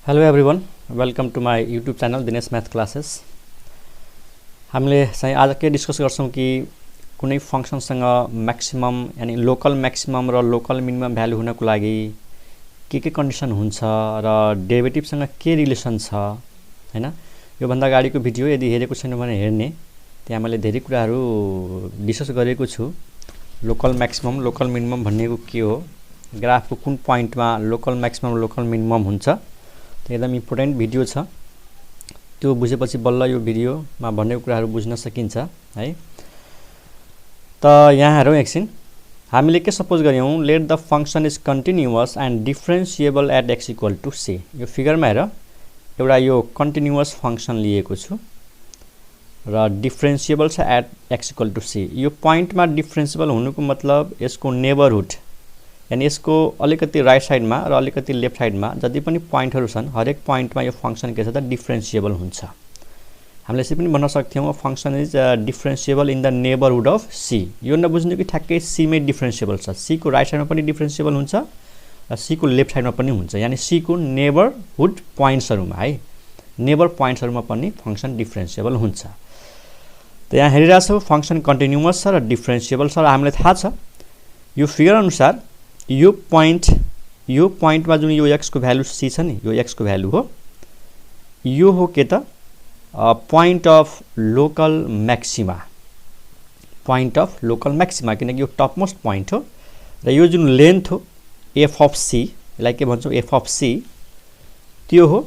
Hello everyone, welcome to my YouTube channel Dinesh math classes. हामीले चाहिँ आज के डिस्कस गर्छौं कि कुनै फंक्सनसँग म्याक्सिमम यानी लोकल म्याक्सिमम र लोकल मिनिमम भ्यालु हुनको लागि के कन्डिसन हुन्छ र डेरिभेटिभसँग के रिलेसन छ हैन। यो भन्दा अगाडिको भिडियो यदि हेरेको छैन भने हेर्ने, त्यहाँ मैले धेरै कुराहरू डिस्कस गरेको छु। लोकल म्याक्सिमम लोकल मिनिमम भन्नेको के हो, ग्राफको कुन पोइन्टमा लोकल म्याक्सिमम लोकल मिनिमम हुन्छ, एकदम इम्पोर्टेन्ट भिडियो छ। त्यो बुझेपछि बल्ल यो भिडियोमा भन्ने कुराहरू बुझ्न सकिन्छ है। त यहाँ हेरौँ एकछिन, हामीले के सपोज गर्यौं, let the function is continuous and differentiable at x equal to c। यो फिगरमा हेर, एउटा यो कन्टिन्युअस फंक्शन लिएको छु र डिफरेन्शिएबल छ at x equal to c। यो पोइन्टमा डिफरेन्शिएबल हुनुको मतलब यसको नेबरहुड यानी यसको अलिकति राइट साइडमा र अलिकति लेफ्ट साइडमा जति पनि पोइन्टहरु छन्, हरेक पोइन्टमा यो फंक्शन के छ त डिफरेन्शिएबल हुन्छ। हामीले यसरी पनि भन्न सक्थ्यौं, function is differentiable in the neighbourhood of c। यो नबुझ्नु कि ठ्याक्कै c मै डिफरेन्शिएबल छ, c को राइट साइडमा पनि डिफरेन्शिएबल हुन्छ र c को लेफ्ट साइडमा पनि हुन्छ, यानी c को नेबरहुड पोइन्ट्सहरुमा है, नेबर पोइन्ट्सहरुमा पनि फंक्शन डिफरेन्शिएबल हुन्छ। त यहाँ हेरिराछौ, फंक्शन कन्टिन्युअस छ र डिफरेन्शिएबल छ र हामीलाई थाहा छ यो फिगर अनुसार यो पोइन्टमा जुन यो x को भ्यालु c छ नि, यो x को भ्यालु हो, यो हो के त point of local maxima, point of local maxima, किनकि यो टप मोस्ट पोइन्ट हो र यो जुन लेन्थ हो f अफ c, यसलाई के भन्छौं f अफ c, त्यो हो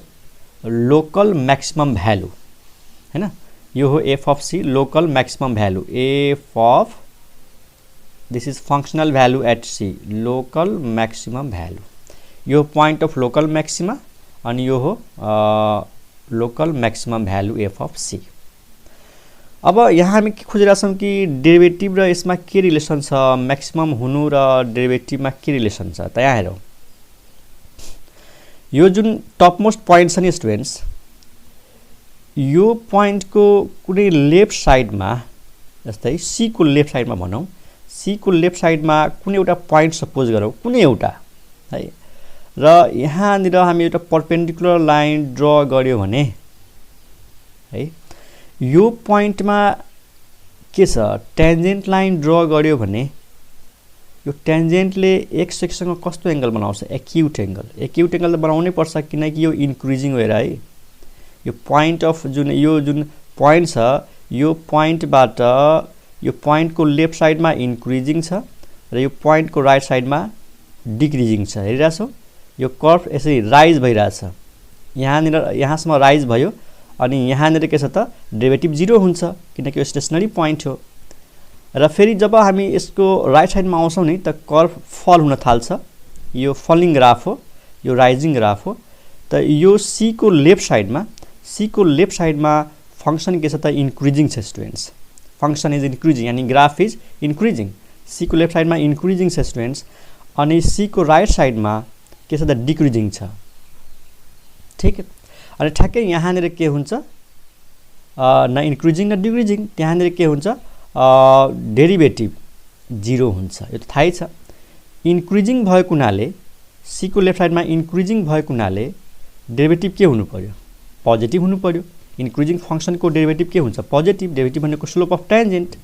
लोकल म्याक्सिमम भ्यालु हैन। यो हो f of c local maximum value, f of this is functional value at c, local maximum value। यो point of local maxima अनि यो हो local maximum value f of c। अब यहाँ हामी के खोजिरहेछौं कि डेरिभेटिभ र यसमा के रिलेसन छ, म्याक्सिमम हुनु र डेरिभेटिभमा के रिलेसन छ। त यहाँ हेरौं, यो जुन टप मोस्ट पोइन्ट छ नि स्टुडेन्ट्स, यो पोइन्टको कुनै लेफ्ट साइडमा, जस्तै c को लेफ्ट साइडमा भनौं, c को लेफ्ट साइडमा कुनै एउटा पोइन्ट सपोज गरौँ, कुनै एउटा है, र यहाँनिर हामी एउटा परपेन्डिकुलर लाइन ड्र गर्यो भने है, यो पोइन्टमा के छ, टेन्जेन्ट लाइन ड्र गर्यो भने यो टेन्जेन्टले x एक्ससँग कस्तो एंगल बनाउँछ, एक्युट एंगल। एक्युट एंगल त बनाउनै पर्छ किनकि यो इन्क्रिजिङ हो है। यो पोइन्ट अफ जुन पोइन्ट छ, यो पोइन्टबाट यो पोइन्ट को लेफ्ट साइडमा इन्क्रिजिङ छ र यो पोइन्ट को राइट साइडमा डिक्रिजिङ छ। हेरिराछौ, यो कर्भ यसरी राइज भइराछ, यहाँसम्म राइज भयो अनि यहाँनिर के छ त डेरिभेटिभ 0 हुन्छ किनकि यो स्टेशनरी पोइन्ट हो। र फेरि जब हामी यसको राइट साइडमा आउँछौं नि त कर्भ फल हुन थाल्छ, यो फलिङ ग्राफ हो, यो राइजिङ ग्राफ हो। त यो c को लेफ्ट साइडमा फंक्शन के छ त इन्क्रिजिङ छ स्टुडेन्ट्स, फंक्शन इज इन्क्रिजिङ यानी ग्राफ इज इन्क्रिजिङ। c को लेफ्ट साइडमा इन्क्रिजिङ छ स्टुडेन्ट्स, अनि c को राइट साइडमा के छ त डिक्रिजिङ छ, ठीक। अनि ठ्याक्कै यहाँनिर के हुन्छ, न इन्क्रिजिङ न डिक्रिजिङ, त्यहाँनिर के हुन्छ, डेरिभेटिभ 0 हुन्छ। यो त थाहै छ, इन्क्रिजिङ भएको हुनाले c को लेफ्ट साइडमा इन्क्रिजिङ भएको हुनाले डेरिभेटिभ के हुनु पर्यो, पोजिटिभ हुनु पर्यो। इन्क्रिजिङ फंक्शन को डेरिभेटिभ के हुन्छ, पोजिटिभ। डेरिभेटिभ भनेको स्लोप अफ टेन्जेन्ट,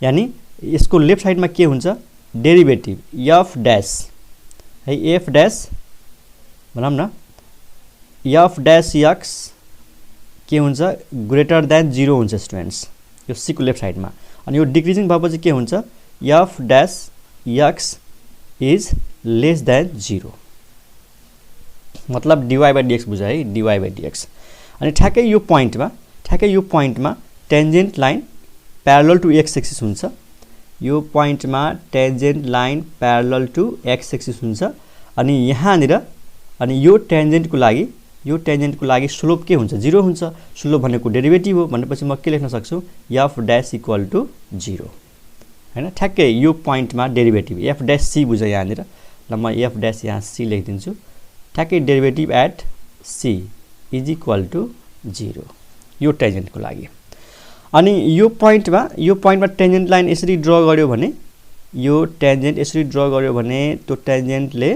यानी यसको लेफ्ट साइडमा के हुन्छ, डेरिभेटिभ f डैश है, f डैश भनौं न, f डैश x के हुन्छ, ग्रेटर देन 0 हुन्छ स्टुडेन्ट्स, यो c को लेफ्ट साइडमा। अनि यो डिक्रिजिङ भएपछि के हुन्छ, f dash x is less than 0, मतलब dy by dx बुझ है, dy by dx। अनि ठ्याक्कै यो पोइन्टमा tangent line parallel to x axis हुन्छ, यो पोइन्टमा tangent line parallel to x axis हुन्छ। अनि यहाँनिर अनि यो टेन्जेन्टको लागि स्लोप के हुन्छ, 0 हुन्छ। स्लोप भनेको डेरिभेटिभ हो भनेपछि म के लेख्न सक्छु, f डैश इक्वल टु 0 हैन। ठ्याक्कै यो पोइन्टमा डेरिभेटिभ f डैश c बुझ यहाँनिर, ल म f डैश यहाँ c लेखिदिन्छु, ठ्याक्कै derivative at c is equal to 0 यो टेन्जेन्टको लागि। अनि यो पोइन्टमा टेन्जेन्ट लाइन यसरी ड्र गर्यो भने, यो टेन्जेन्ट यसरी ड्र गर्यो भने त्यो टेन्जेन्टले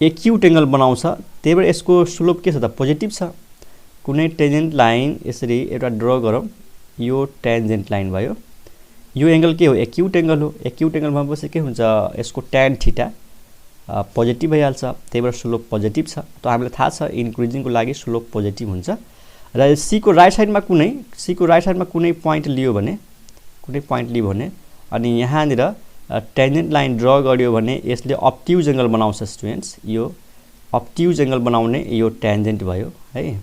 एक्युट एंगल बनाउँछ त्यही भएर यसको स्लोप के छ त पोजिटिभ छ। कुनै टेन्जेन्ट लाइन यसरी एउटा ड्र गरौँ, यो टेन्जेन्ट लाइन भयो, यो एंगल के हो एक्युट एंगल हो। एक्युट एंगल भएपछि के हुन्छ यसको tan थीटा पोजिटिभ भइहाल्छ, त्यही भएर स्लोप पोजिटिभ छ। त हामीलाई थाहा छ इन्क्रिजिङको लागि स्लोप पोजिटिभ हुन्छ। र सी को राइट साइडमा कुनै पोइन्ट लियो भने अनि यहाँनिर टेन्जेन्ट लाइन ड्र गर्यो भने यसले अब्ट्युज एंगल बनाउँछ स्टुडेन्ट्स। यो अब्ट्युज एंगल बनाउने यो टेन्जेन्ट भयो है।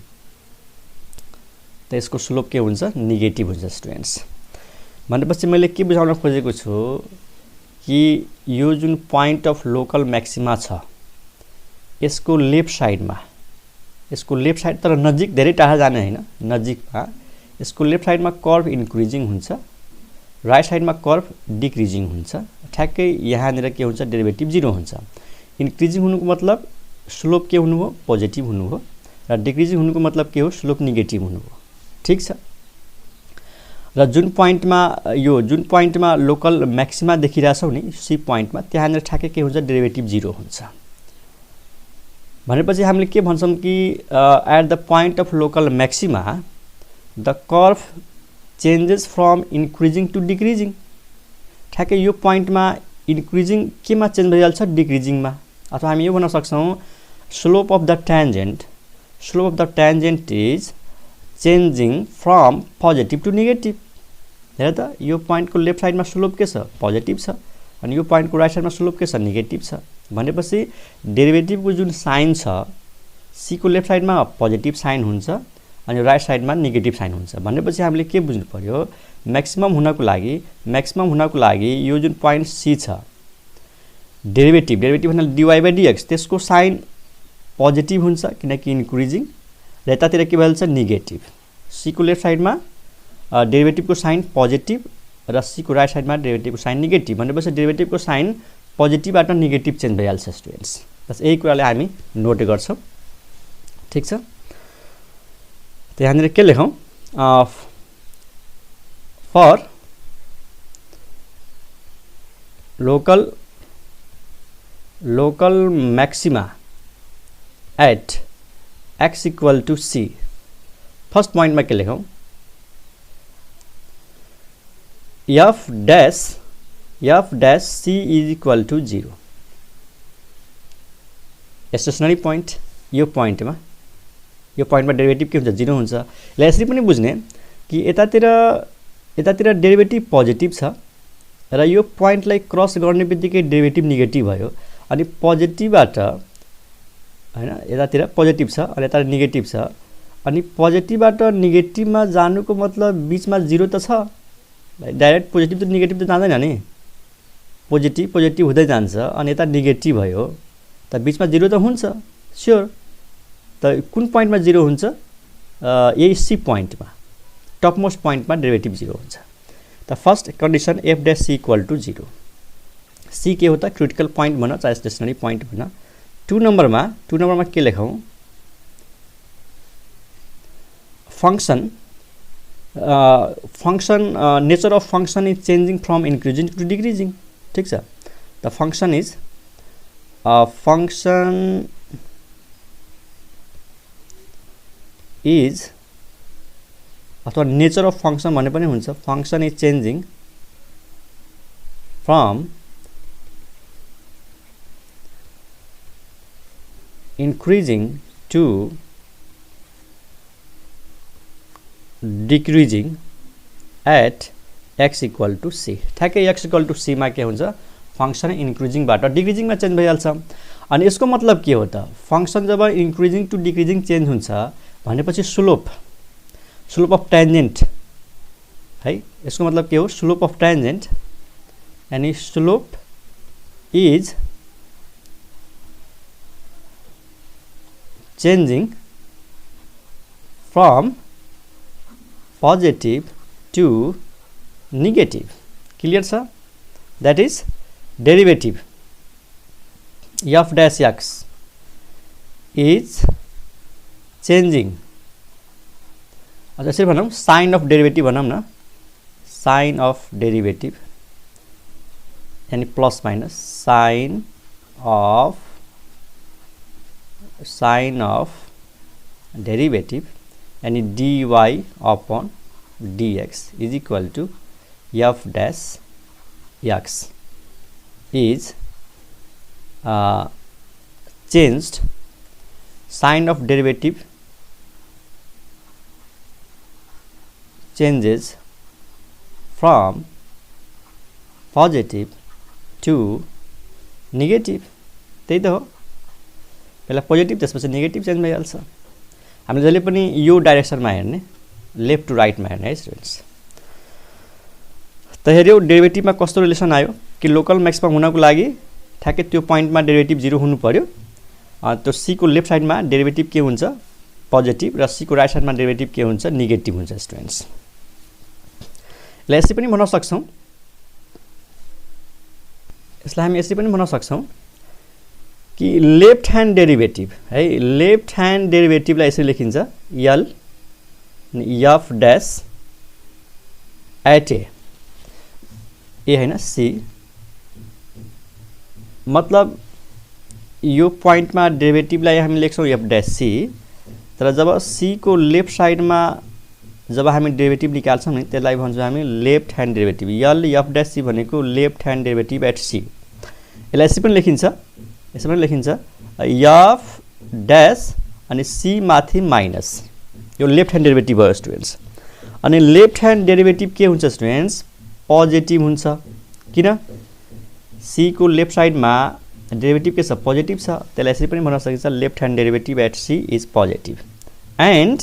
त यसको स्लोप के हुन्छ नेगेटिभ हुन्छ स्टुडेन्ट्स। भनेपछि मैले के बुझाउन खोजेको छु कि यो जुन पोइन्ट अफ लोकल मैक्सिमा छ यसको लेफ्ट साइड तर नजिक धेरै टाढा जाने हैन, नजिकमा यसको लेफ्ट साइडमा कर्भ इन्क्रिजिङ हुन्छ, राइट साइडमा कर्भ डिक्रिजिङ हुन्छ। ठ्याक्कै यहाँनिर के हुन्छ डेरिभेटिभ 0 हुन्छ। इन्क्रिजिङ हुनुको मतलब स्लोप के हुनु हो पोजिटिभ हुनु हो, र डिक्रिजिङ हुनुको मतलब के हो स्लोप नेगेटिभ हुनु हो। ठीक छ। र जुन पोइन्टमा लोकल मैक्सिमा देखिरहेछौ नि सी पोइन्टमा त्यहाँनिर ठ्याक्कै के हुन्छ डेरिभेटिभ 0 हुन्छ। भनेपछि हामीले के भन्छौं कि at the point of local maxima the curve changes from increasing to decreasing. ठ्याक्कै यो पोइन्टमा इन्क्रिजिङ केमा चेन्ज भइहाल्छ डिक्रिजिङमा। अथवा हामी यो भन्न सक्छौं slope of the tangent is changing from positive to negative. हेर त यो पोइन्टको लेफ्ट साइडमा स्लोप के छ पोजिटिभ छ, अनि यो पोइन्टको राइट साइडमा स्लोप के छ नेगेटिभ छ। भनेपछि डेरिभेटिभको जुन साइन छ सी को लेफ्ट साइडमा पोजिटिभ साइन हुन्छ अनि राइट साइडमा नेगेटिभ साइन हुन्छ। भनेपछि हामीले के बुझ्नु पर्यो मैक्सिमम हुनको लागि यो जुन पोइन्ट सी छ डेरिभेटिभ भन्नाले dy/dx त्यसको साइन पोजिटिभ हुन्छ किनकि इन्क्रिजिङ, र यतातिर के भइहाल्छ नेगेटिभ। सी को लेफ्ट साइडमा डेरिभेटिभको साइन पोजिटिभ र सी को राइट साइडमा डेरिभेटिभको साइन नेगेटिभ। भनेपछि डेरिभेटिभको साइन पोजिटिभबाट नेगेटिभ चेन्ज भइहाल्छ स्टुडेन्ट्स। बस यही कुराले हामी नोट गर्छौं। ठीक छ। त यहाँनिर के लेखौं for local maxima at x equal to c। First point में के लेखौं f dash c is equal to 0। Stationary point यो पॉइंट में डेरिभेटिभ के हुन्छ 0 हुन्छ। ल यसरी पनि बुझ्ने कि यतातिर डेरिभेटिभ पोजिटिभ छ र यो पोइन्टलाई क्रस गर्ने बित्तिकै डेरिभेटिभ नेगेटिभ भयो। अनि पोजिटिभबाट हैन यतातिर पोजिटिभ छ अनि यता नेगेटिभ छ, अनि पोजिटिभबाट नेगेटिभमा जानुको मतलब बीचमा 0 त छ। डाइरेक्ट पोजिटिभ त नेगेटिभ त जाँदैन नि, पोजिटिभ हुँदै जान्छ अनि यता नेगेटिभ भयो त बीचमा 0 त हुन्छ स्योर। त कुन पोइन्टमा 0 हुन्छ यही सी पोइन्टमा टप मोस्ट पोइन्टमा डेरिभेटिभ 0 हुन्छ। त first condition f dash c equal to 0। C के हो त क्रिटिकल पोइन्ट भन चाहे स्टेशनरी पोइन्ट भन। 2 नम्बरमा के लेखौं function nature of function is changing from increasing to decreasing. ठीक छ। द फंक्शन इज अथवा नेचर अफ फंक्शन भने पनि हुन्छ। Function is changing from increasing to decreasing at x equal to c। ठ्याक्कै x equal to c मा के हुन्छ फंक्शन इन्क्रिजिङबाट डिक्रिजिङमा चेन्ज भइहाल्छ। अनि यसको मतलब के हो त फंक्शन जब इन्क्रिजिङ टु डिक्रिजिङ चेन्ज हुन्छ भनेपछि स्लोप अफ ट्यान्जेन्ट है। यसको मतलब के हो स्लोप अफ ट्यान्जेन्ट यानी slope is changing from positive to negative। clear sir? That is derivative f dash x is changing। अच्छा यसरी भनौं साइन अफ डेरिभेटिभ भनौं न, साइन अफ डेरिभेटिभ यानी plus minus sign of sign of derivative यानी dy upon dx is equal to f dash x is changed sign of derivative changes from positive to negative त्यही त हो पहिला positive त्यसपछि negative change भइहाल्छ हामीले जहिले पनि यो डाइरेक्सनमा हेर्ने लेफ्ट टु राइटमा हेर्ने है स्टुडेन्ट्स त हेर्यो डेरिभेटिभमा कस्तो रिलेसन आयो कि लोकल म्याक्सिमम हुनको लागि ठ्याक्कै त्यो पोइन्टमा डेरिभेटिभ 0 हुनु पर्यो त्यो सी को लेफ्ट साइडमा डेरिभेटिभ के हुन्छ पोजिटिभ र सी को राइट साइडमा डेरिभेटिभ के हुन्छ नेगेटिभ हुन्छ स्टुडेन्ट्स यसलाई यसरी पनि भन्न सक्छौं यसलाई हामी यसरी पनि भन्न सक्छौं कि लेफ्ट ह्यान्ड डेरिभेटिभ है लेफ्ट ह्यान्ड डेरिभेटिभलाई यसरी लेखिन्छ l f डैश एट ए हैन सी मतलब यो पोइन्टमा डेरिभेटिभलाई हामी लेख्छौं f डैश सी तर जब सी को लेफ्ट साइडमा जब हामी डेरिभेटिभ निकाल्छौं नि त्यसलाई भन्छौं हामी left hand derivative l f dash c भनेको left hand derivative at c यसलाई यसरी पनि लेखिन्छ यसरी पनि लेखिन्छ f डैश अनि सी माथि माइनस यो लेफ्ट ह्यान्ड डेरिभेटिभ हो स्टुडेन्ट्स अनि लेफ्ट ह्यान्ड डेरिभेटिभ के हुन्छ स्टुडेन्ट्स पोजिटिभ हुन्छ किन सी को लेफ्ट साइडमा डेरिभेटिभ के छ पोजिटिभ छ त्यसलाई यसरी पनि भन्न सकिन्छ left hand derivative at c is positive and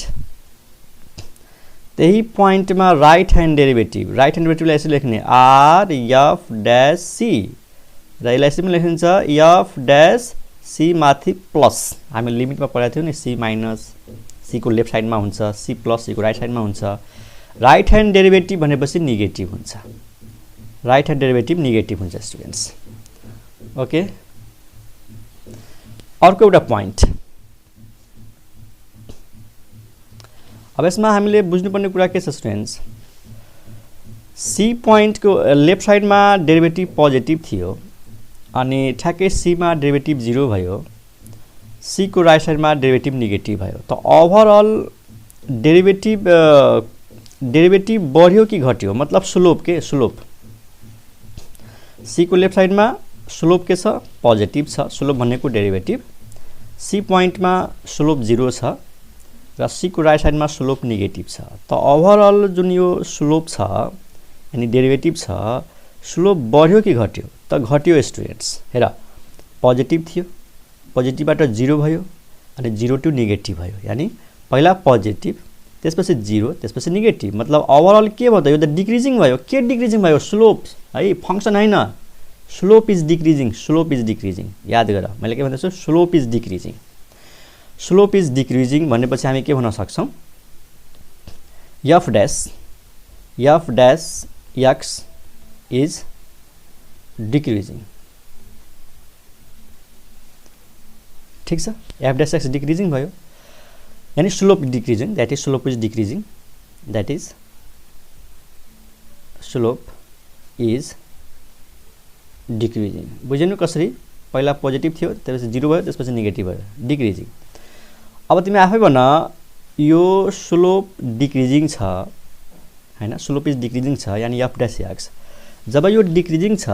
त्यही पोइन्टमा राइट ह्यान्ड डेरिभेटिभलाई यसरी लेख्ने आर एफ डैश सी र यसलाई यसरी पनि लेखिन्छ एफ डैश सी माथि प्लस हामी लिमिटमा पढाएको थियौं नि सी माइनस सी को लेफ्ट साइडमा हुन्छ सी प्लस सी को राइट साइडमा हुन्छ राइट ह्यान्ड डेरिभेटिभ भनेपछि नेगेटिभ हुन्छ राइट ह्यान्ड डेरिभेटिभ नेगेटिभ हुन्छ स्टुडेन्ट्स ओके अर्को एउटा पोइन्ट अब यसमा हामीले बुझ्नुपर्ने कुरा के छ स्टुडेन्ट्स सी पोइन्टको लेफ्ट साइडमा डेरिभेटिभ पोजिटिभ थियो अनि ठ्याक्कै सी मा डेरिभेटिभ 0 भयो सी को राइट साइडमा डेरिभेटिभ नेगेटिभ भयो त ओभरअल डेरिभेटिभ बढ्यो कि घट्यो मतलब स्लोप सी को लेफ्ट साइडमा स्लोप के छ पोजिटिभ छ स्लोप भनेको डेरिभेटिभ सी पोइन्टमा स्लोप 0 छ र सी को राइट साइडमा स्लोप नेगेटिभ छ त ओभरअल जुन यो स्लोप छ यानी डेरिभेटिभ छ स्लोप बढ्यो कि घट्यो त घट्यो स्टुडेन्ट्स हेर पोजिटिभ थियो पोजिटिभबाट 0 भयो अनि 0 टु नेगेटिभ भयो यानी पहिला पोजिटिभ त्यसपछि 0 त्यसपछि नेगेटिभ मतलब ओभरअल के भयो त यो त डिक्रिजिङ भयो के डिक्रिजिङ भयो स्लोप है फंक्सन हैन स्लोप इज डिक्रिजिङ याद गर मैले के भन्दैछु स्लोप इज डिक्रिजिङ भनेपछि हामी के भन्न सक्छौं f dash x is decreasing ठीक छ f डैश x डिक्रिजिङ भयो यानी slope decreasing that is slope is decreasing that is slope is decreasing बुझ्नु कसरी पहिला पोजिटिभ थियो त्यसपछि 0 भयो त्यसपछि नेगेटिभ भयो डिक्रिजिङ अब तिमी आफै भन यो स्लोप डिक्रिजिङ छ हैन स्लोप इज डिक्रिजिङ छ यानी f डैश x जब यो डिक्रिजिङ छ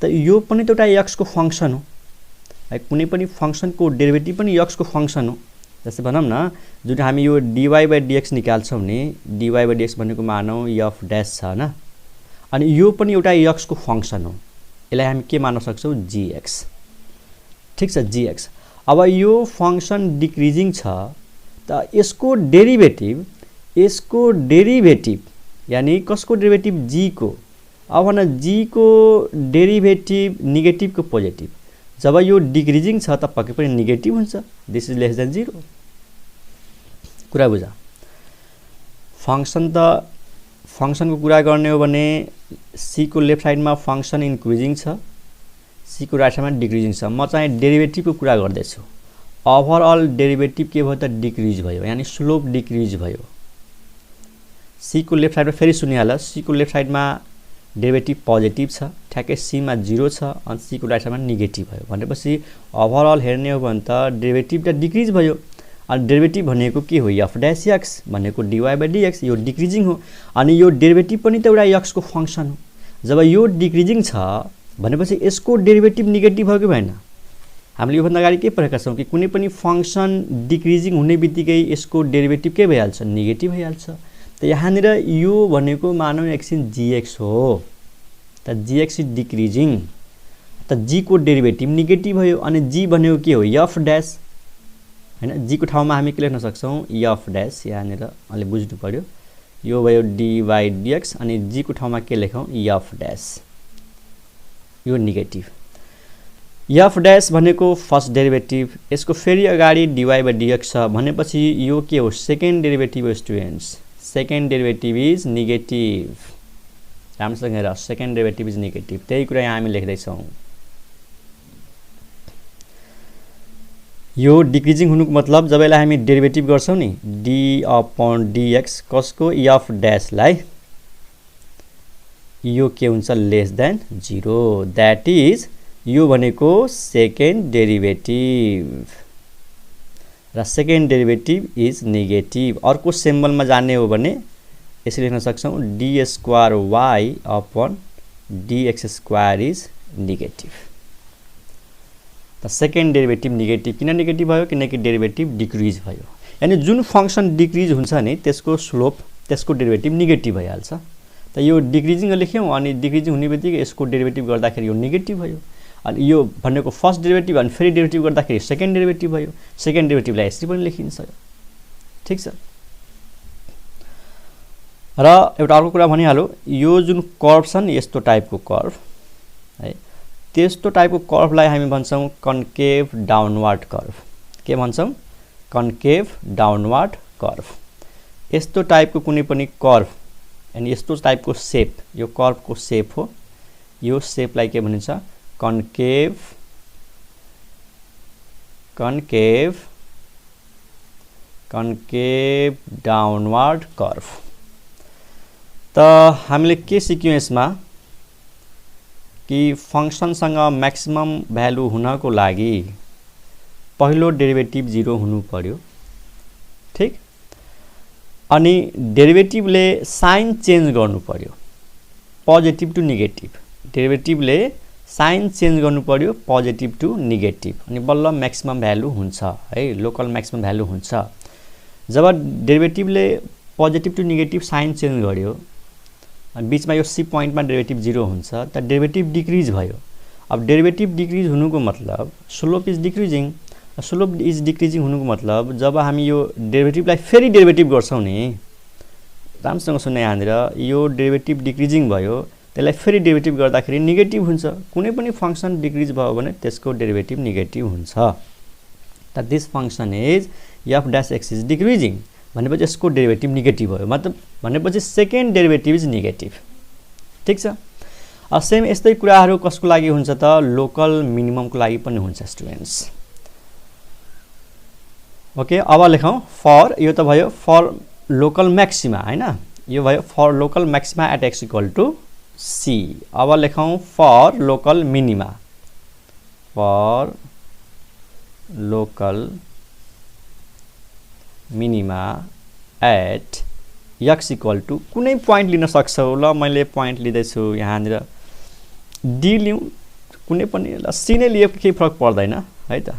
त यो पनि त एउटा x को फंक्सन हो है कुनै पनि फंक्सन को डेरिभेटिभ पनि x को फंक्सन हो जस्तै भनौं न जुन हामी यो dy/dx निकाल्छौं नि dy/dx भनेको मानौ f डैश छ हैन अनि यो पनि एउटा x को फंक्सन हो यसलाई हामी के मान्न सक्छौं gx ठीक छ gx अब यो फंक्सन डिक्रिजिङ छ त यसको डेरिभेटिभ यानी कसको डेरिभेटिभ g को अब न g को डेरिभेटिभ नेगेटिभ को पोजिटिभ जब यो डिक्रिजिङ छ त पक्कै पनि नेगेटिभ हुन्छ दिस इज लेस देन 0 कुरा बुझा फंक्सन को कुरा गर्ने हो भने सी को लेफ्ट साइडमा फंक्सन इन्क्रिजिङ छ सी को राइट साइडमा डिक्रिजिङ छ म चाहिँ डेरिभेटिभ को कुरा गर्दै छु ओभरअल डेरिभेटिभ के भयो त डिक्रिज भयो यानी स्लोप डिक्रिज भयो सी को लेफ्ट साइडमा फेरि सुनिहाल सी को लेफ्ट साइडमा डेरिभेटिभ पोजिटिभ छ, ठ्याक्कै सी मा 0 छ अनि सी को राइट साइडमा नेगेटिभ भयो भनेपछि ओभरअल हेर्ने हो भने त डेरिभेटिभ त डिक्रिज भयो। अनि डेरिभेटिभ भनेको के हो, एफ डैश एक्स भनेको dy बाइ dx, यो डिक्रिजिङ हो। अनि यो डेरिभेटिभ पनि त एउटा x को फंक्सन हो। जब यो डिक्रिजिङ छ भनेपछि यसको डेरिभेटिभ नेगेटिभ हो कि भएन। हामीले यो भन्दा अगाडि के पढेका छौं कि कुनै पनि फंक्सन डिक्रिजिङ हुने बित्तिकै यसको डेरिभेटिभ के भइहाल्छ, नेगेटिभ भइहाल्छ। त यहाँनिर यो भनेको मानव एकछिन gx हो, त gx इज डिक्रिजिङ, त g को डेरिभेटिभ नेगेटिभ भयो। अनि g भनेको के हो, f डैश हैन, g को ठाउँमा हामी के लेख्न सक्छौं, f डैश। यहाँनिर अलि बुझ्नु पर्यो, यो भयो dy dx अनि g को ठाउँमा के लेखौं, f डैश, यो नेगेटिभ। f डैश भनेको फर्स्ट डेरिभेटिभ, यसको फेरि अगाडि dy बाइ dx छ भनेपछि यो के हो, सेकेन्ड डेरिभेटिभ हो students. Second derivative is negative, राम्रोसँग हेर, सेकेन्ड डेरिभेटिभ इज नेगेटिभ। त्यही कुरा यहाँ हामी लेख्दै छौं। यो डिक्रिजिङ हुनुको मतलब जब यसलाई हामी डेरिभेटिभ गर्छौं नि d अपन dx कसको, f डैश लाई, यो के हुन्छ, लेस देन 0, दैट इज यो भनेको सेकेन्ड डेरिभेटिभ र सेकेन्ड डेरिभेटिभ इज नेगेटिभ। अर्को सिम्बलमा जाने हो भने यसरी लेख्न सक्छौं d square y upon dx square is negative. त सेकेन्ड डेरिभेटिभ नेगेटिभ किन नेगेटिभ भयो, किनकि डेरिभेटिभ डिक्रिज भयो। यानी जुन फंक्सन डिक्रिज हुन्छ नि त्यसको स्लोप, त्यसको डेरिभेटिभ नेगेटिभ भइहाल्छ। त यो डिक्रिजिङ लेख्यौं अनि डिक्रिजिङ हुने बित्तिकै यसको डेरिभेटिभ गर्दाखेरि यो नेगेटिभ भयो। अनि यो भनेको फर्स्ट डेरिभेटिभ अनि फेरि डेरिभेटिभ गर्दाखेरि सेकेन्ड डेरिभेटिभ भयो। सेकेन्ड डेरिभेटिभलाई यसरी पनि लेखिन्छ, ठीक छ। र एउटा अर्को कुरा भनिहालौ, यो जुन कर्भ छ नि यस्तो टाइपको कर्भ है, त्यस्तो टाइपको कर्भलाई हामी भन्छौं कन्केभ डाउनवर्ड कर्भ। के भन्छौं, कन्केभ डाउनवर्ड कर्भ। यस्तो टाइपको कुनै पनि कर्भ अनि यस्तो टाइपको शेप, यो कर्भको शेप हो, यो शेपलाई के भनिन्छ, concave concave concave downward curve. त हामीले के सिक्यौं यसमा कि फंक्सनसँग म्याक्सिमम भ्यालु हुनको लागि पहिलो डेरिभेटिभ 0 हुनु पर्यो, ठीक। अनि डेरिभेटिभले साइन चेन्ज गर्नु पर्यो, पोजिटिभ टु नेगेटिभ। डेरिभेटिभले साइन चेन्ज गर्नु पर्यो पोजिटिभ टु नेगेटिभ, अनि बल्ल म्याक्सिमम भ्यालु हुन्छ है, लोकल म्याक्सिमम भ्यालु हुन्छ। जब डेरिभेटिभले positive to negative sign change गर्यो अनि बीचमा यो सी पोइन्टमा डेरिभेटिभ 0 हुन्छ, त डेरिभेटिभ डिक्रिज भयो। अब डेरिभेटिभ डिक्रिज हुनुको मतलब slope is decreasing, slope is decreasing हुनुको मतलब जब हामी यो डेरिभेटिभलाई फेरि डेरिभेटिभ गर्छौं नि, राम्रोसँग सुन्नु यहाँनिर, यो डेरिभेटिभ डिक्रिजिङ भयो, त्यसलाई फेरि डेरिभेटिभ गर्दाखेरि नेगेटिभ हुन्छ। कुनै पनि फंक्सन डिक्रिज भयो भने त्यसको डेरिभेटिभ नेगेटिभ हुन्छ। त this function is f dash x is decreasing भनेपछि यसको डेरिभेटिभ नेगेटिभ भयो, मतलब भनेपछि सेकेन्ड डेरिभेटिभ इज नेगेटिभ, ठीक छ। सेम यस्तै कुराहरू कसको लागि हुन्छ त, लोकल मिनिममको लागि पनि हुन्छ स्टुडेन्ट्स। ओके, अब लेखौं फर, यो त भयो फर लोकल म्याक्सिमा हैन, यो भयो for local maxima at x equal to c। अब लेखौं for local minima, for local minima at x equal to कुनै पोइन्ट लिन सक्छौ। ल मैले पोइन्ट लिँदै छु यहाँनिर d लिउँ, कुनै पनि, ल c नै लिए केही फरक पर्दैन है त,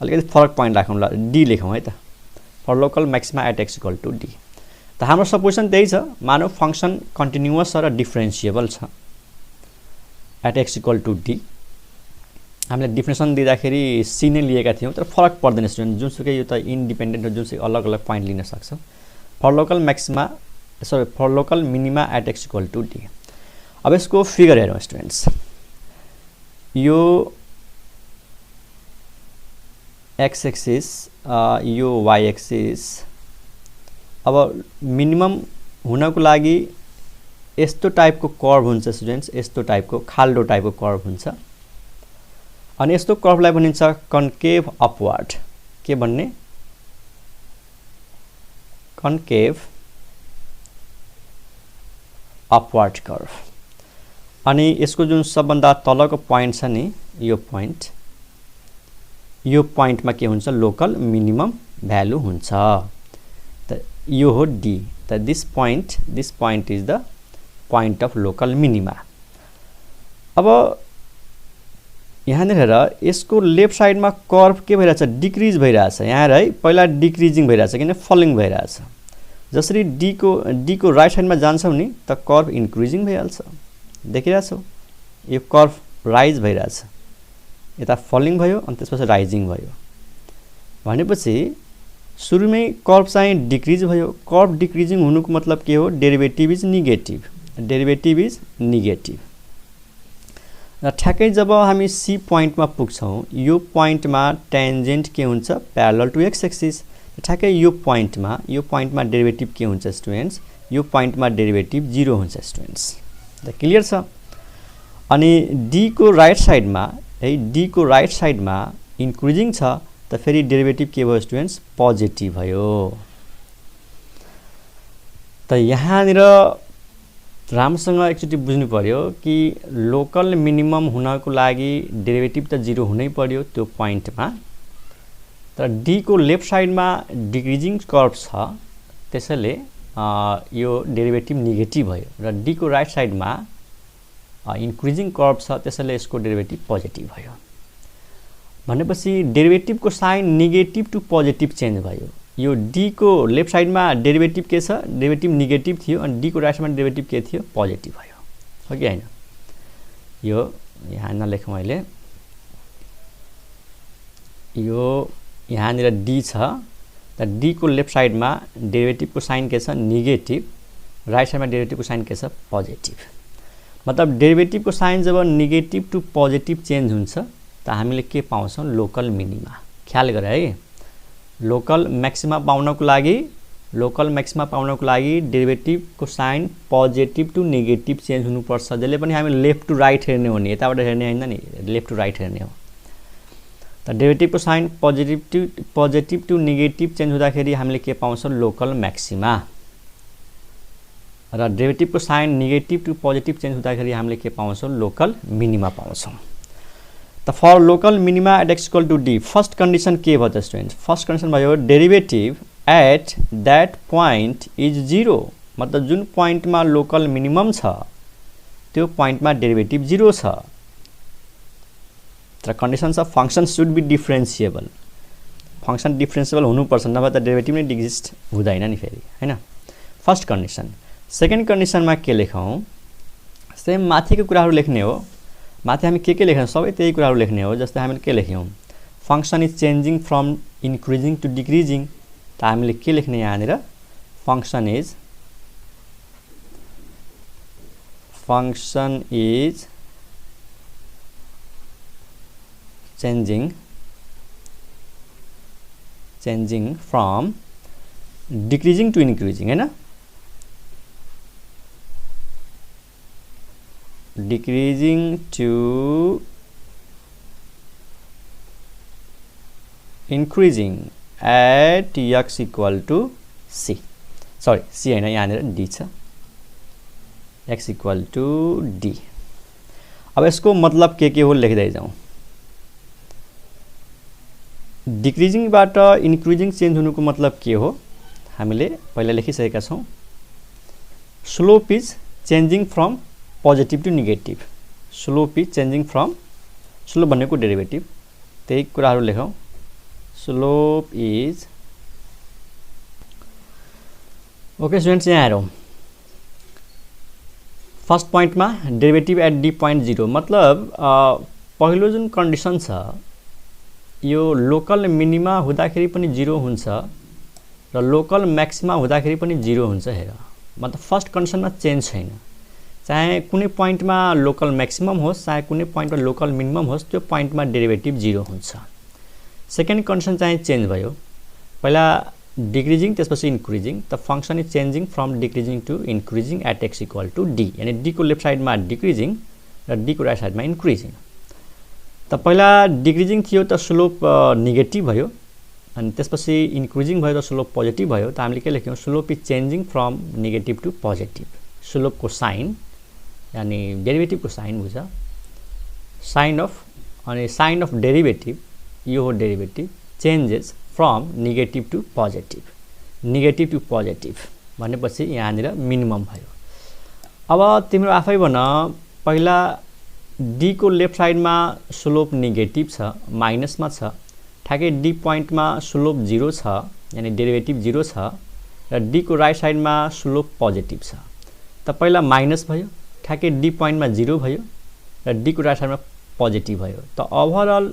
अलिकति फरक पोइन्ट राखौँ, ल d लेखौँ है त, for local maxima at x equal to d। त हाम्रो सपोजिसन त्यही छ, मानव फंक्सन कन्टिन्युअस र डिफरेन्शिएबल छ at x equal to d। हामीले डिफिनेसन दिँदाखेरि c नै लिएका थियौं, तर फरक पर्दैन स्टुडेन्ट, जुनसुकै यो त इन्डिपेन्डेन्ट हो, जुनसुकै अलग अलग पोइन्ट लिन सक्छ। For local maxima sorry for local minima at x equal to d। अब यसको फिगर हेरौँ स्टुडेन्ट्स, यो x एक्सिस, यो y एक्सिस। अब मिनिमम हुनको लागि यस्तो टाइपको कर्भ हुन्छ स्टुडेन्ट्स, यस्तो टाइपको खाल्डो टाइपको कर्भ हुन्छ, अनि यस्तो कर्भलाई भनिन्छ कन्केभ अपवर्ड। के भन्ने, कन्केभ अपवर्ड कर्भ। अनि यसको जुन सबभन्दा तलको पोइन्ट छ नि यो पोइन्टमा के हुन्छ लोकल मिनिमम भ्यालु हुन्छ। त यो हो डी। त this point is the point of local minima. अब यहाँनिर यसको लेफ्ट साइडमा कर्भ के भइरहेछ डिक्रिज भइरहेछ यहाँ है। पहिला डिक्रिजिङ भइरहेछ किन फलिङ भइरहेछ। जसरी डी को राइट साइडमा जान्छौँ नि त कर्भ इन्क्रिजिङ भइहाल्छ। देखिरहेछौ यो कर्भ राइज भइरहेछ यता फलिङ भयो अनि त्यसपछि राइजिङ भयो भनेपछि सुरुमै कर्भ चाहिँ डिक्रिज भयो। कर्भ डिक्रिजिङ हुनुको मतलब के हो डेरिभेटिभ इज निगेटिभ। र ठ्याक्कै जब हामी सी पोइन्टमा पुग्छौँ यो पोइन्टमा टेन्जेन्ट के हुन्छ प्यारलल टु एक्स एक्सिस। ठ्याक्कै यो पोइन्टमा डेरिभेटिभ के हुन्छ स्टुडेन्ट्स यो पोइन्टमा डेरिभेटिभ 0 हुन्छ स्टुडेन्ट्स। त क्लियर छ। अनि डी को राइट साइडमा इन्क्रिजिङ छ त फेरि डेरिभेटिभ के भयो स्टुडेन्ट्स पोजिटिभ भयो। त यहाँनिर राम्रोसँग एकचोटि बुझ्नु पर्यो कि लोकल मिनिमम हुनको लागि डेरिभेटिभ त 0 हुनै पर्यो त्यो पोइन्टमा। तर डी को लेफ्ट साइडमा डिक्रिजिङ कर्भ छ त्यसैले यो डेरिभेटिभ नेगेटिभ भयो र डी को राइट साइडमा इन्क्रिजिङ कर्भ छ त्यसैले यसको डेरिभेटिभ पोजिटिभ भयो। भनेपछि डेरिभेटिभको sign negative to positive change भयो। यो डी को लेफ्ट साइडमा डेरिभेटिभ के छ डेरिभेटिभ नेगेटिभ थियो अनि डी को राइट साइडमा डेरिभेटिभ के थियो पोजिटिभ भयो हो कि हैन। यो यहाँ नलेखौँ अहिले। यो यहाँनिर डी छ त डी को लेफ्ट साइडमा डेरिभेटिभको साइन के छ नेगेटिभ राइट साइडमा डेरिभेटिभको साइन के छ पोजिटिभ। मतलब डेरिभेटिभको साइन जब नेगेटिभ टु पोजिटिभ चेन्ज हुन्छ त हामीले के पाउँछौँ लोकल मिनिमा। ख्याल गरे है लोकल म्याक्सिमा पाउनको लागि डेरिभेटिभको sign positive to negative change हुनुपर्छ। जसले पनि हामी लेफ्ट टु राइट हेर्ने हो नि यताबाट हेर्ने हैन नि लेफ्ट टु राइट हेर्ने हो। त डेरिभेटिभको sign positive to negative change हुँदाखेरि हामीले के पाउँछौँ लोकल म्याक्सिमा र डेरिभेटिभको sign negative to positive change हुँदाखेरि हामीले के पाउँछौँ लोकल मिनिमा पाउँछौँ। त for local minima at x equal to D first condition के भयो त स्टुडेन्ट्स फर्स्ट कन्डिसन भयो derivative at that point is 0। मतलब जुन पोइन्टमा लोकल मिनिमम छ त्यो पोइन्टमा डेरिभेटिभ 0 छ। तर कन्डिसन छ फंक्सन सुड बी डिफरेन्सिएबल। फंक्सन डिफरेन्सिएबल हुनुपर्छ नभए त डेरिभेटिभ नै एक्जिस्ट हुँदैन नि फेरि हैन। First condition. सेकेन्ड कन्डिसनमा के लेखौँ सेम माथिको कुराहरू लेख्ने हो। माथि हामी के लेख्यौँ सबै त्यही कुराहरू लेख्ने हो। जस्तै हामीले के लेख्यौँ function is changing from increasing to decreasing त हामीले के लेख्ने यहाँनिर function is changing from decreasing to increasing है ना decreasing to increasing at x equal to c sorry c हैन यहाँनिर d छ x equal to d। अब यसको मतलब के हो लेख्दै जाउँ। डिक्रिजिङ बाट इन्क्रिजिङ चेन्ज हुनुको मतलब के हो हामीले पहिला लेखिसकेका छौं। Slope is changing from positive to negative. Slope is changing from slope भनेको डेरिभेटिभ त्यही कुराहरू लेखौं। स्लोप इज ओके स्टुडेन्ट्स यहाँ हेरौं फर्स्ट पोइन्टमा डेरिभेटिभ एट डी पोइन्ट 0 मतलब पहिलो जुन कन्डिसन छ यो लोकल मिनिमा हुँदाखेरि पनि 0 हुन्छ र लोकल म्याक्सिमा हुँदाखेरि पनि 0 हुन्छ। हेर मतलब फर्स्ट कन्डिसनमा चेन्ज छैन। चाहे कुनै पोइन्टमा लोकल म्याक्सिमम होस् चाहे कुनै पोइन्टमा लोकल मिनिमम होस् त्यो पोइन्टमा डेरिभेटिभ 0 हुन्छ। सेकेन्ड कन्डिसन चाहिँ चेन्ज भयो। पहिला डिक्रिजिङ त्यसपछि इन्क्रिजिङ त function is changing from decreasing to increasing at x equal to d यानी डी को लेफ्ट साइडमा डिक्रिजिङ र डी को राइट साइडमा इन्क्रिजिङ। त पहिला डिक्रिजिङ थियो त स्लोप नेगेटिभ भयो अनि त्यसपछि इन्क्रिजिङ भयो त स्लोप पोजिटिभ भयो। त हामीले के लेख्यौं slope is changing from negative to positive. स्लोपको साइन यानी डेरिभेटिभको साइन बुझ साइन अफ अनि साइन अफ डेरिभेटिभ यो हो derivative changes from negative to positive भनेपछि यहाँनिर मिनिमम भयो। अब तिम्रो आफै भन पहिला डी को लेफ्ट साइडमा स्लोप नेगेटिभ छ माइनसमा छ ठ्याक्कै डी पोइन्टमा स्लोप 0 छ यानी डेरिभेटिभ 0 छ र डी को राइट साइडमा स्लोप पोजिटिभ छ त पहिला माइनस भयो ठ्याक्कै डी पोइन्टमा 0 भयो र डी को राइट साइडमा पोजिटिभ भयो त ओभरअल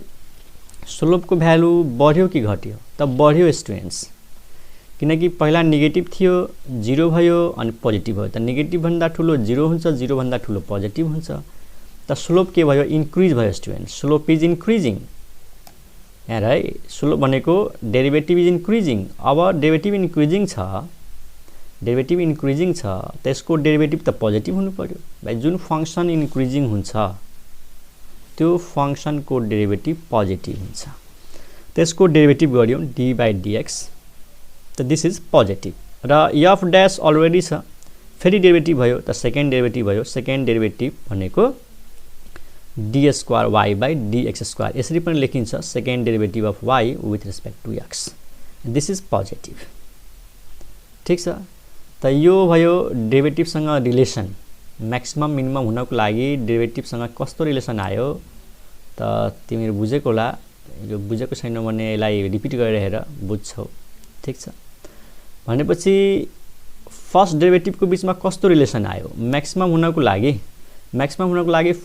स्लोपको भ्यालु बढ्यो कि घट्यो त बढ्यो स्टुडेन्ट्स किनकि पहिला नेगेटिभ थियो 0 भयो अनि पोजिटिभ भयो त नेगेटिभ भन्दा ठुलो 0 हुन्छ 0 भन्दा ठुलो पोजिटिभ हुन्छ त स्लोप के भयो इन्क्रिज भयो स्टुडेन्ट स्लोप इज इन्क्रिजिङ यहाँ है स्लोप भनेको डेरिभेटिभ इज इन्क्रिजिङ अब डेरिभेटिभ इन्क्रिजिङ छ त्यसको डेरिभेटिभ त पोजिटिभ हुनु पर्यो भाइ जुन फंक्सन इन्क्रिजिङ हुन्छ त्यो फंक्सनको डेरिभेटिभ पोजिटिभ हुन्छ त्यसको डेरिभेटिभ गर्यौं डी बाइ डीएक्स त दिस इज पोजिटिभ र एफ ड्याश अलरेडी छ फेरि डेरिभेटिभ भयो त सेकेन्ड डेरिभेटिभ भयो सेकेन्ड डेरिभेटिभ भनेको d square y by d x square यसरी पनि लेखिन्छ second derivative of y with respect to x this is positive ठीक छ त यो भयो डेरिभेटिभसँग रिलेसन म्याक्सिमम मिनिमम हुनको लागि डेरिभेटिभसँग कस्तो रिलेसन आयो त तिमीले बुझेको होला यो बुझेको छैन भने यसलाई रिपिट गरेर हेर बुझ्छौ ठीक छ भनेपछि फर्स्ट डेरिभेटिभको बीचमा कस्तो रिलेसन आयो म्याक्सिमम हुनको लागि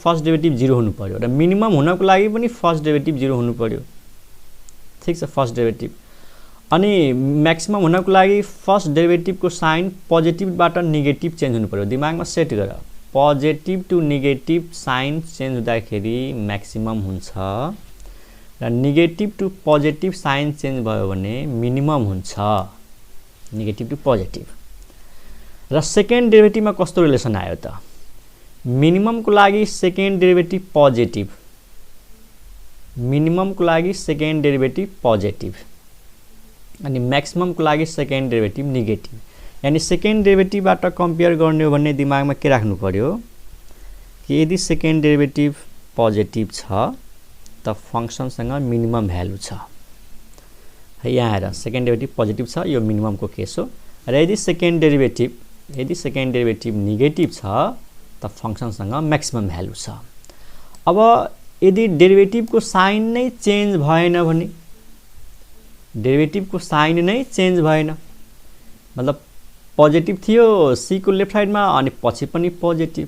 फर्स्ट डेरिभेटिभ 0 हुनु पर्यो र मिनिमम हुनको लागि पनि फर्स्ट डेरिभेटिभ 0 हुनु पर्यो ठीक छ फर्स्ट डेरिभेटिभ अनि म्याक्सिमम हुनको लागि फर्स्ट डेरिभेटिभको साइन पोजिटिभबाट नेगेटिभ चेन्ज हुनु पर्यो दिमागमा सेट गर positive to negative sign change हुँदाखेरि म्याक्सिमम हुन्छ र negative to positive sign change भयो भने मिनिमम हुन्छ नेगेटिभ टु पोजिटिभ र सेकेन्ड डेरिभेटिभमा कस्तो रिलेसन आयो त मिनिममको लागि सेकेन्ड डेरिभेटिभ पोजिटिभ अनि म्याक्सिममको लागि सेकेन्ड डेरिभेटिभ नेगेटिभ यानी सेकेन्ड डेरिभेटिभबाट कम्पेयर गर्ने हो भने दिमागमा के राख्नु पर्यो कि यदि सेकेन्ड डेरिभेटिभ पोजिटिभ छ त फंक्सनसँग मिनिमम भ्यालु छ है यहाँ हेर सेकेन्ड डेरिभेटिभ पोजिटिभ छ यो मिनिममको केस हो र यदि सेकेन्ड डेरिभेटिभ नेगेटिभ छ त फंक्सनसँग म्याक्सिमम भ्यालु छ अब यदि डेरिभेटिभको साइन नै चेन्ज भएन भने मतलब पोजिटिभ थियो सी को लेफ्ट साइडमा अनि पछि पनि पोजिटिभ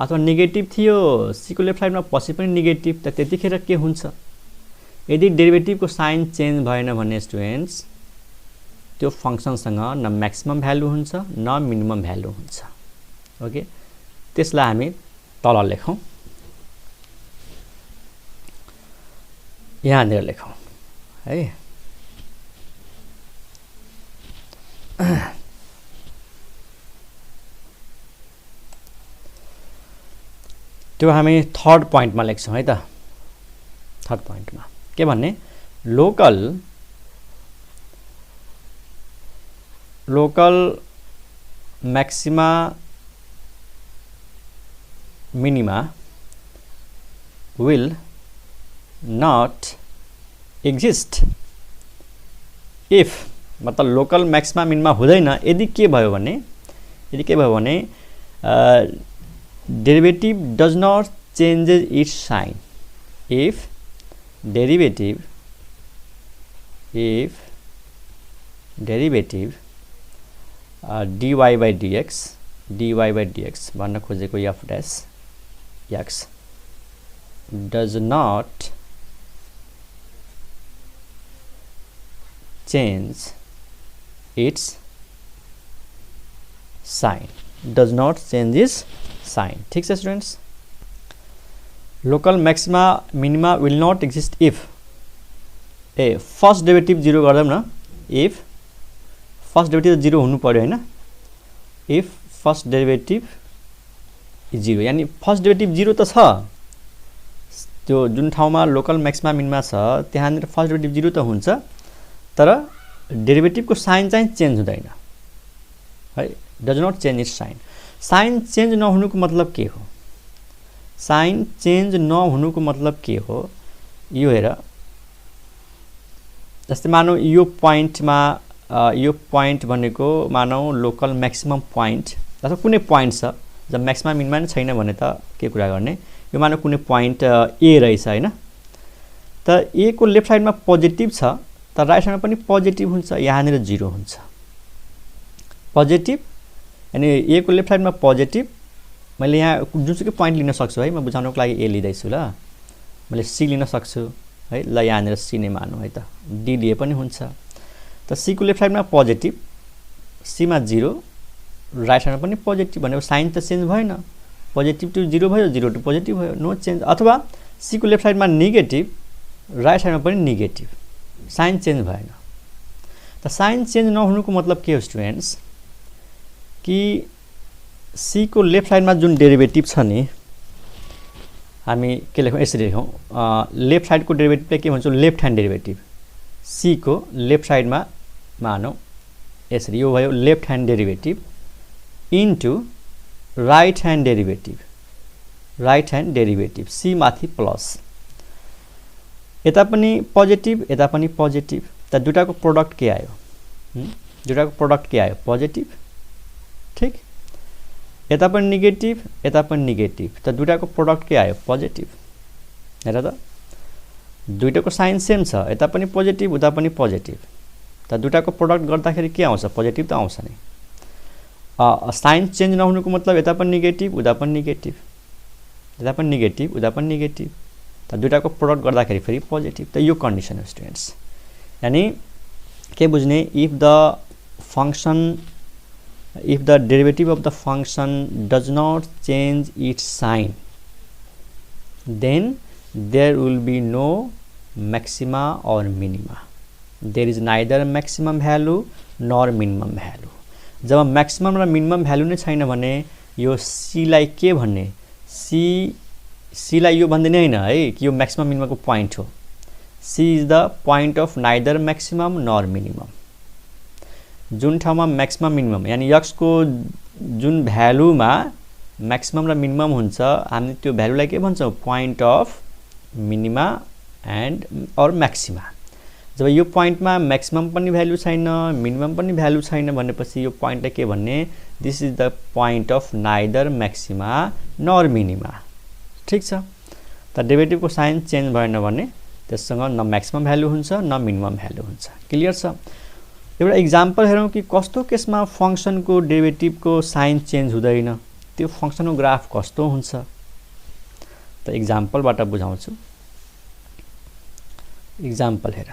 अथवा नेगेटिभ थियो सी को लेफ्ट साइडमा पछि पनि नेगेटिभ त त्यतिखेर के हुन्छ यदि डेरिभेटिभको साइन चेन्ज भएन भने स्टुडेन्ट्स त्यो फंक्सनसँग न म्याक्सिमम भ्यालु हुन्छ न मिनिमम भ्यालु हुन्छ ओके त्यसलाई हामी तल लेखौं यहाँनिर लेखौं है त्यो हामी थर्ड पोइन्टमा लेख्छौं है त थर्ड पोइन्टमा के भन्ने local maxima minima will not exist if मतलब लोकल मैक्सिमा मिनिमा हुँदैन यदि के भयो भने derivative does not changes its sign if derivative dy by dx भन्न खोजेको f dash x does not change its sign ठीक छ students local maxima minima will not exist if first derivative 0 गर्दैम न if फर्स्ट डेरिभेटिभ 0 हुनु पर्यो हैन if first derivative 0 यानी first derivative 0 त छ त्यो जुन ठाउँमा लोकल मैक्सिमा मिनिमा छ त्यहाँनिर फर्स्ट डेरिभेटिभ 0 त हुन्छ तर डेरिभेटिभको साइन चाहिँ चेन्ज हुँदैन है does not change its sign sign change नहुनुको मतलब के हो? साइन चेन्ज नहुनुको मतलब के हो? यो हेर, जस्तै मानौ यो पोइन्टमा यो पोइन्ट भनेको मानौ लोकल म्याक्सिमम पोइन्ट अथवा कुनै पोइन्ट छ जब म्याक्सिमम मिनिमम नै छैन भने त के कुरा गर्ने? यो मानौ कुनै पोइन्ट ए रहेछ हैन, त ए को लेफ्ट साइडमा पोजिटिभ छ त राइट साइडमा पनि पोजिटिभ हुन्छ, यहाँनिर 0 हुन्छ। पोजिटिभ अनि ए को लेफ्ट साइडमा पोजिटिभ, मैले यहाँ जुनसुकै पोइन्ट लिन सक्छु है, म बुझाउनको लागि ए लिँदैछु ल, मैले सी लिन सक्छु है, ल यहाँनिर सी नै मानौँ है त, डी लिए पनि हुन्छ। त सी को लेफ्ट साइडमा पोजिटिभ, सी मा 0, राइट साइडमा पनि पोजिटिभ भनेको साइन त चेन्ज भएन, पोजिटिभ टु 0 भयो, 0 टु पोजिटिभ भयो, नो चेन्ज। अथवा सी को लेफ्ट साइडमा नेगेटिभ, राइट साइडमा पनि नेगेटिभ, साइन चेन्ज भएन। त साइन चेन्ज नहुनुको मतलब के हो स्टुडेन्ट्स? कि सी को लेफ्ट साइडमा जुन डेरिभेटिभ छ नि, हामी के लेखौँ? यसरी लेखौँ, लेफ्ट साइडको डेरिभेटिभलाई के भन्छौँ? Left hand derivative. सी को लेफ्ट साइडमा मानौँ यसरी, यो भयो left hand derivative into right hand derivative, right hand derivative C माथि प्लस, यता पनि पोजिटिभ यता पनि पोजिटिभ, त दुटाको प्रोडक्ट के आयो? दुटाको प्रोडक्ट के आयो? पोजिटिभ, ठीक। यता पनि नेगेटिभ यता पनि नेगेटिभ, त दुटाको प्रोडक्ट के आयो? पोजिटिभ। हेर त, दुईटाको साइन सेम छ, यता पनि पोजिटिभ उता पनि पोजिटिभ, त दुटाको प्रोडक्ट गर्दाखेरि के आउँछ? पोजिटिभ त आउँछ नि। साइन चेन्ज नहुनुको मतलब यता पनि नेगेटिभ उता पनि नेगेटिभ, यता पनि नेगेटिभ उता पनि नेगेटिभ, त दुटाको प्रोडक्ट गर्दाखेरि फेरि पोजिटिभ। त यो कन्डिसन हो स्टुडेन्ट्स। यानी के बुझ्ने? If the derivative of the function does not change its sign, then there will be no maxima or minima. There is neither maximum value nor minimum value. Job maximum र minimum value नै छैन भने यो c लाई के भन्ने? c लाई यो भन्दैन हैन है कि यो maximum minimum को point हो। c is the point of neither maximum nor minimum. जुन ठाउँमा म्याक्सिमम मिनिमम यानी x को जुन भ्यालुमा म्याक्सिमम र मिनिमम हुन्छ, हामी त्यो भ्यालुलाई के भन्छौँ? Point of minima and or maxima. जब यो पोइन्टमा म्याक्सिमम पनि भ्यालु छैन, मिनिमम पनि भ्यालु छैन भनेपछि यो पोइन्टलाई के भन्ने? This is the point of neither maxima nor minima, ठीक छ। त डेरिभेटिभको साइन चेन्ज भएन भने त्यससँग न म्याक्सिमम भ्यालु हुन्छ न मिनिमम भ्यालु हुन्छ। क्लियर छ? एउटा इक्जाम्पल हेरौँ कि कस्तो केसमा फंक्सनको डेरिभेटिभको साइन चेन्ज हुँदैन, त्यो फंक्सनको ग्राफ कस्तो हुन्छ। त इक्जाम्पलबाट बुझाउँछु। इक्जाम्पल हेर,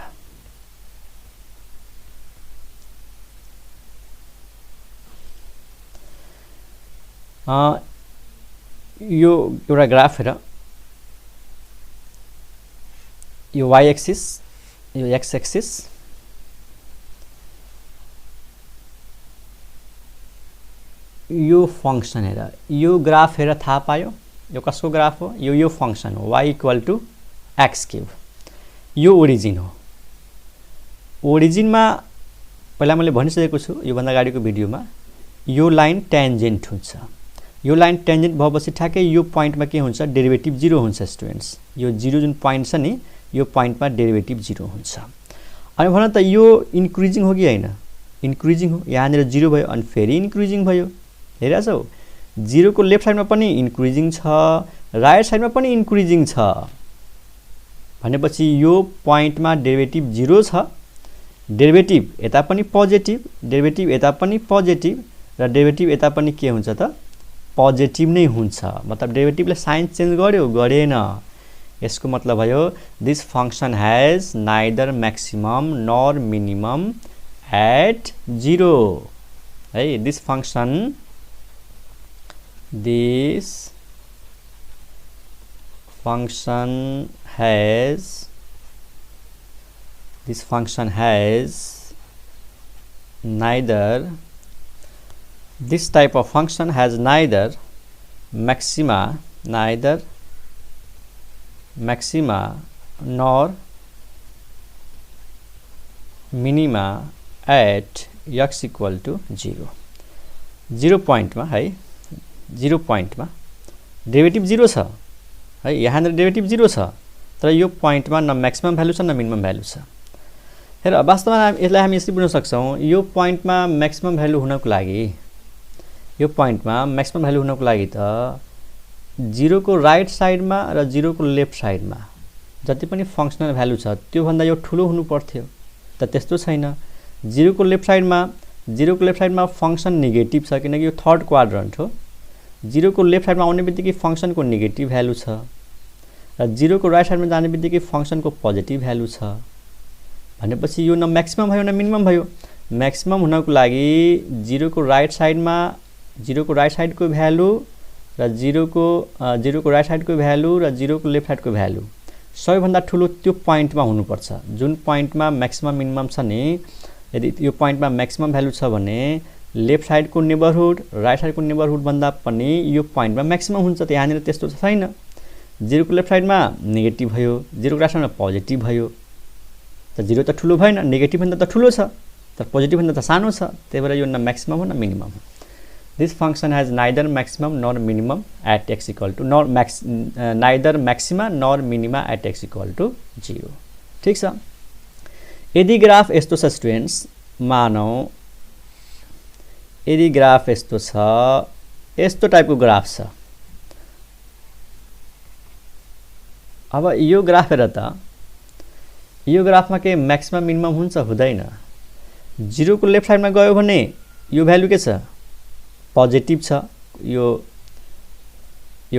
यो एउटा ग्राफ हेर, यो y एक्सिस यो x एक्सिस, यो फंक्सन हेर, यो ग्राफ हेर, थाहा पायो यो कसको ग्राफ हो? यो फंक्सन हो y = x³। यो ओरिजिन हो। ओरिजिनमा पहिला मैले भनिसकेको छु यो भन्दा अगाडिको भिडियोमा, यो लाइन ट्यान्जेन्ट हुन्छ। यो लाइन ट्यान्जेन्ट भएपछि ठ्याक्कै यो पोइन्टमा के हुन्छ? डेरिभेटिभ 0 हुन्छ स्टुडेन्ट्स। यो 0 जुन पोइन्ट छ नि, यो पोइन्टमा डेरिभेटिभ 0 हुन्छ। अनि भन त यो इन्क्रिजिङ हो कि हैन? इन्क्रिजिङ हो। यहाँनिर 0 भयो अनि फेरि इन्क्रिजिङ भयो। हेरेछौ, 0 को लेफ्ट साइडमा पनि इन्क्रिजिङ छ, राइट साइडमा पनि इन्क्रिजिङ छ भनेपछि यो पोइन्टमा डेरिभेटिभ 0 छ। डेरिभेटिभ यता पनि पोजिटिभ, डेरिभेटिभ यता पनि पोजिटिभ र डेरिभेटिभ यता पनि के हुन्छ त? पोजिटिभ नै हुन्छ। मतलब डेरिभेटिभले साइन चेन्ज गर्यो? गरेन। यसको मतलब भयो this function has neither maximum nor minimum at 0 है। This function has neither, this type of function has neither maxima nor minima at x = 0। 0 point मा है, 0 पोइन्टमा डेरिभेटिभ 0 छ है, यहाँनिर डेरिभेटिभ 0 छ, तर यो पोइन्टमा न म्याक्सिमम भ्यालु छ न मिनिमम भ्यालु छ। हेर वास्तवमा यसलाई हामी यसरी बुझ्न सक्छौँ, यो पोइन्टमा म्याक्सिमम भ्यालु हुनको लागि, यो पोइन्टमा म्याक्सिमम भ्यालु हुनको लागि त 0 को राइट साइडमा र 0 को लेफ्ट साइडमा जति पनि फङ्सनल भ्यालु छ त्यो भन्दा यो ठुलो हुनु पर्थ्यो, त त्यस्तो छैन। 0 को लेफ्ट साइडमा फङ्सन नेगेटिभ छ किनकि यो थर्ड क्वाड्रन्ट हो। 0 को लेफ्ट साइडमा आउने बित्तिकै फङ्सनको नेगेटिभ भ्यालु छ र 0 को राइट साइडमा जाने बित्तिकै फङ्सनको पोजिटिभ भ्यालु छ भनेपछि यो न म्याक्सिमम भयो न मिनिमम भयो। म्याक्सिमम हुनको लागि 0 को राइट साइडको भ्यालु र 0 को राइट साइडको भ्यालु र 0 को लेफ्ट साइडको भ्यालु सबैभन्दा ठुलो त्यो पोइन्टमा हुनुपर्छ जुन पोइन्टमा म्याक्सिमम मिनिमम छ नि। यदि यो पोइन्टमा म्याक्सिमम भ्यालु छ भने लेफ्ट साइडको नेबरहुड राइट साइडको नेबरहुड भन्दा पनि यो पोइन्टमा म्याक्सिमम हुन्छ, त यहाँनिर त्यस्तो छैन। 0 को लेफ्ट साइडमा नेगेटिभ भयो, 0 को राइट साइडमा पोजिटिभ भयो, त 0 त ठुलो भएन, नेगेटिभ भन्दा त ठुलो छ तर पोजिटिभ भन्दा त सानो छ, त्यही भएर यो न म्याक्सिमम हो न मिनिमम हो। This function has neither maximum nor minimum at x equal to neither maxima nor minima at x equal to 0। ठीक छ। यदि ग्राफ यस्तो छ स्टुडेन्ट्स, मानौँ यदि ग्राफ यस्तो छ, यस्तो टाइपको ग्राफ छ। अब यो ग्राफ हेर त, यो ग्राफमा के म्याक्सिमम मिनिमम हुन्छ हुँदैन। 0 को लेफ्ट साइडमा गयो भने यो भ्यालु के छ पोजिटिभ छ, यो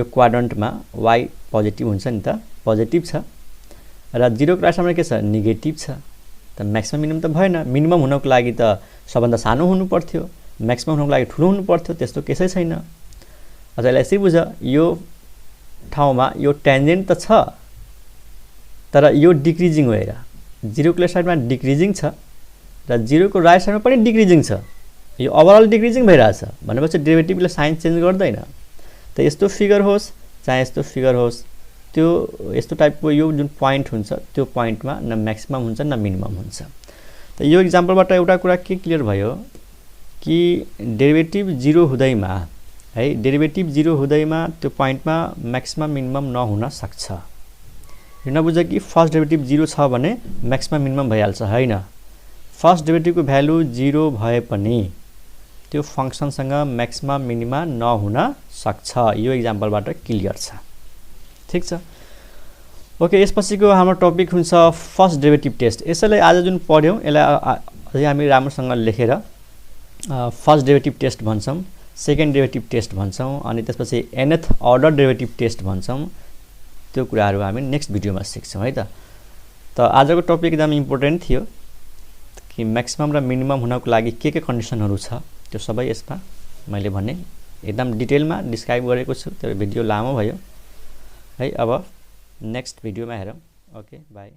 क्वाड्रन्टमा y पोजिटिभ हुन्छ नि त, पोजिटिभ छ र 0 को राइट साइडमा के छ नेगेटिभ छ, त म्याक्सिमम मिनिमम त भएन। मिनिमम हुनको लागि त सबभन्दा सानो हुनु पर्थ्यो, म्याक्सिमम हुनको लागि ठुलो हुनु पर्थ्यो, त्यस्तो केसै छैन। अझ यसलाई यसरी बुझ, यो ठाउँमा यो टेन्जेन्ट त छ तर यो डिक्रिजिङ हो। हेर 0 को लेफ्ट साइडमा डिक्रिजिङ छ र 0 को राइट साइडमा पनि डिक्रिजिङ छ, यो ओभरअल डिक्रिजिङ भइरहेछ भनेपछि डेरिभेटिभले साइन चेन्ज गर्दैन। त यस्तो फिगर होस् चाहे यस्तो फिगर होस्, त्यो यस्तो टाइपको यो जुन पोइन्ट हुन्छ त्यो पोइन्टमा न म्याक्सिमम हुन्छ न मिनिमम हुन्छ। त यो इक्जाम्पलबाट एउटा कुरा के क्लियर भयो कि डेरिभेटिभ 0 हुँदैमा है, डेरिभेटिभ 0 हुँदैमा त्यो पोइन्टमा म्याक्सिमम मिनिमम नहुन सक्छ। यो नबुझ कि फर्स्ट डेरिभेटिभ 0 छ भने म्याक्सिमम मिनिमम भइहाल्छ, होइन। फर्स्ट डेरिभेटिभको भ्यालु 0 भए पनि त्यो फङ्सनसँग म्याक्सिमम मिनिमा नहुन सक्छ। यो इक्जाम्पलबाट क्लियर छ। ठीक छ। ओके, यसपछिको हाम्रो टपिक हुन्छ फर्स्ट डेरिभेटिभ टेस्ट। यसैले आज जुन पढ्यौँ यसलाई अझै हामी राम्रोसँग लेखेर फर्स्ट डेरिभेटिभ टेस्ट भन्छौँ, सेकेन्ड डेरिभेटिभ टेस्ट भन्छौँ, अनि त्यसपछि nth अर्डर डेरिभेटिभ टेस्ट भन्छौँ। त्यो कुराहरू हामी नेक्स्ट भिडियोमा सिक्छौँ है त। त आजको टपिक एकदम इम्पोर्टेन्ट थियो कि म्याक्सिमम र मिनिमम हुनको लागि के कन्डिसनहरू छ त्यो सबै यसमा मैले भने एकदम डिटेलमा डिस्क्राइब गरेको छु। त्यो भिडियो लामो भयो है। अब नेक्स्ट भिडियोमा हेरौँ। Okay, by.